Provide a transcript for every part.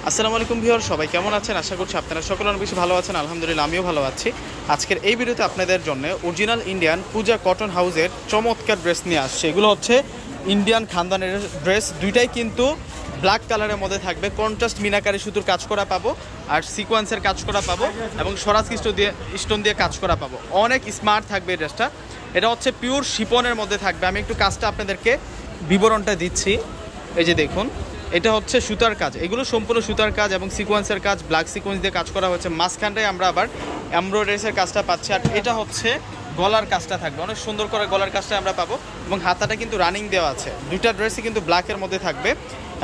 আসসালামু আলাইকুম ভিউয়ার, সবাই কেমন আছেন? আশা করছি আপনারা সকলে অনেক বেশি ভালো আছেন। আলহামদুলিল্লাহ, আমিও ভালো আছি। আজকের এই ভিডিওতে আপনাদের জন্য অরিজিনাল ইন্ডিয়ান পূজা কটন হাউসের চমৎকার ড্রেস নিয়ে আসছে। এগুলো হচ্ছে ইন্ডিয়ান খানদানের ড্রেস, দুইটাই কিন্তু ব্ল্যাক কালারের মধ্যে থাকবে। কন্ট্রাস্ট মিনাকারি সুতোর কাজ করা পাবো, আর সিকোয়েন্সের কাজ করা পাবো, এবং স্বরাজ স্টোন দিয়ে কাজ করা পাবো। অনেক স্মার্ট থাকবে এই ড্রেসটা। এটা হচ্ছে পিওর শিপনের মধ্যে থাকবে। আমি একটু কাজটা আপনাদেরকে বিবরণটা দিচ্ছি। এই যে দেখুন, এটা হচ্ছে সুতার কাজ, এগুলো সম্পূর্ণ সুতার কাজ এবং সিকোয়েন্সের কাজ, ব্ল্যাক সিকোয়েন্স দিয়ে কাজ করা হয়েছে। মাঝখানটায় আমরা আবার এমব্রয়ডারিসের কাজটা পাচ্ছি। আর এটা হচ্ছে গলার কাজটা থাকবে, অনেক সুন্দর করে গলার কাজটা আমরা পাবো, এবং হাতাটা কিন্তু রানিং দেওয়া আছে। দুইটা ড্রেসই কিন্তু ব্ল্যাকের মধ্যে থাকবে,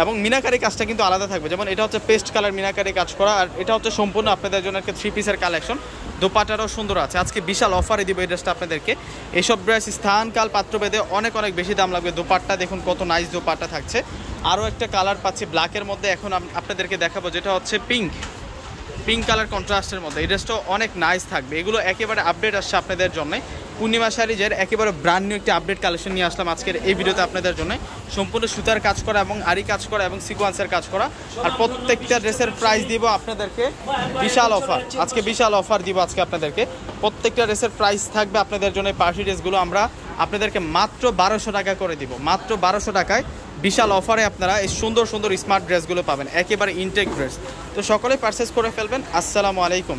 এবং মিনাকারি কাজটা কিন্তু আলাদা থাকবে। যেমন এটা হচ্ছে পেস্ট কালার মিনাকারি কাজ করা, আর এটা হচ্ছে সম্পূর্ণ আপনাদের জন্য একটা 3 পিসের কালেকশন। দোপাটারও সুন্দর আছে। আজকে বিশাল অফারে দিব এই ড্রেসটা আপনাদেরকে। এইসব ড্রেস স্থান কাল পাত্রভেদে অনেক অনেক বেশি দাম লাগবে। দোপাট্টা দেখুন কত নাইস দোপাট্টা থাকছে। আরও একটা কালার পাচ্ছি ব্ল্যাকের মধ্যে, এখন আপনাদেরকে দেখাবো, যেটা হচ্ছে পিঙ্ক কালার কন্ট্রাস্টের মধ্যে। এই ড্রেসটাও অনেক নাইস থাকবে। এগুলো একেবারে আপডেট আসছে আপনাদের জন্য। পূর্ণিমা শাড়িজের একেবারে ব্র্যান্ড নিউ একটি আপডেট কালেকশন নিয়ে আসলাম আজকের এই ভিডিওতে আপনাদের জন্য। সম্পূর্ণ সুতার কাজ করা এবং আরি কাজ করা এবং সিকোয়েন্সের কাজ করা। আর প্রত্যেকটা ড্রেসের প্রাইস দিব আপনাদেরকে বিশাল অফার। আজকে বিশাল অফার দিব আজকে আপনাদেরকে। প্রত্যেকটা ড্রেসের প্রাইস থাকবে আপনাদের জন্য। পার্টি ড্রেসগুলো আমরা আপনাদেরকে মাত্র 1200 টাকা করে দিব। মাত্র 1200 টাকায় বিশাল অফারে আপনারা এই সুন্দর সুন্দর স্মার্ট ড্রেসগুলো পাবেন, একেবারে ইনটেক ড্রেস। তো সকলে পারচেস করে ফেলবেন। আসসালামু আলাইকুম।